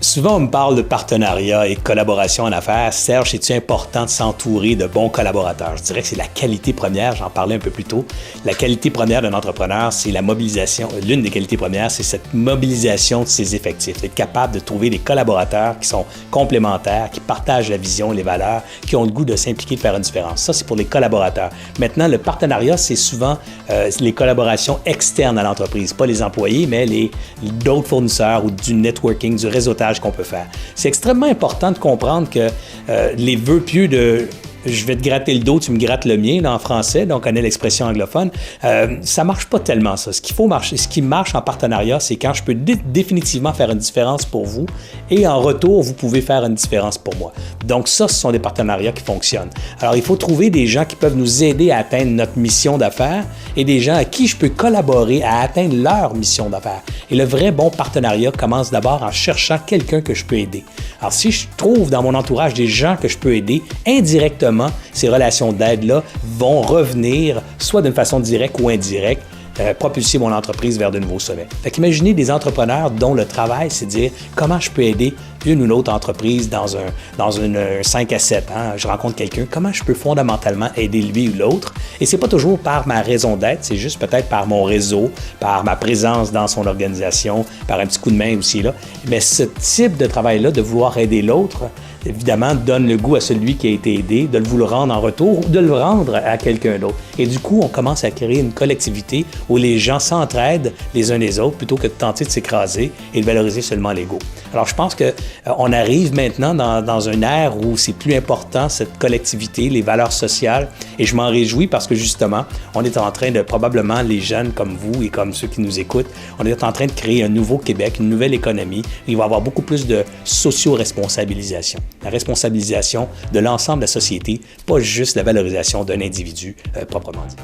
Souvent, on me parle de partenariat et de collaboration en affaires. Serge, c'est-tu important de s'entourer de bons collaborateurs? Je dirais que c'est la qualité première, j'en parlais un peu plus tôt. La qualité première d'un entrepreneur, c'est la mobilisation. L'une des qualités premières, c'est cette mobilisation de ses effectifs. Être capable de trouver des collaborateurs qui sont complémentaires, qui partagent la vision, les valeurs, qui ont le goût de s'impliquer, de faire une différence. Ça, c'est pour les collaborateurs. Maintenant, le partenariat, c'est souvent les collaborations externes à l'entreprise, pas les employés, mais d'autres fournisseurs ou du networking, du réseautage qu'on peut faire. C'est extrêmement important de comprendre que les vœux pieux de je vais te gratter le dos, tu me grattes le mien, là, en français, donc on connaît l'expression anglophone. Ça marche pas tellement, ça. Ce qui marche en partenariat, c'est quand je peux définitivement faire une différence pour vous et en retour, vous pouvez faire une différence pour moi. Donc ça, ce sont des partenariats qui fonctionnent. Alors, il faut trouver des gens qui peuvent nous aider à atteindre notre mission d'affaires et des gens à qui je peux collaborer à atteindre leur mission d'affaires. Et le vrai bon partenariat commence d'abord en cherchant quelqu'un que je peux aider. Alors, si je trouve dans mon entourage des gens que je peux aider, indirectement, ces relations d'aide-là vont revenir, soit d'une façon directe ou indirecte, propulser mon entreprise vers de nouveaux sommets. Fait qu'imaginez des entrepreneurs dont le travail, c'est de dire comment je peux aider une ou l'autre entreprise dans une 5 à 7. Je rencontre quelqu'un, comment je peux fondamentalement aider lui ou l'autre? Et c'est pas toujours par ma raison d'être, c'est juste peut-être par mon réseau, par ma présence dans son organisation, par un petit coup de main aussi là. Mais ce type de travail-là, de vouloir aider l'autre, évidemment, donne le goût à celui qui a été aidé de vous le rendre en retour ou de le rendre à quelqu'un d'autre. Et du coup, on commence à créer une collectivité où les gens s'entraident les uns les autres plutôt que de tenter de s'écraser et de valoriser seulement l'ego. Alors, je pense qu'on arrive maintenant dans une ère où c'est plus important, cette collectivité, les valeurs sociales, et je m'en réjouis parce que justement, on est en train de, probablement les jeunes comme vous et comme ceux qui nous écoutent, on est en train de créer un nouveau Québec, une nouvelle économie. Il va y avoir beaucoup plus de socio-responsabilisation. La responsabilisation de l'ensemble de la société, pas juste la valorisation d'un individu proprement dit.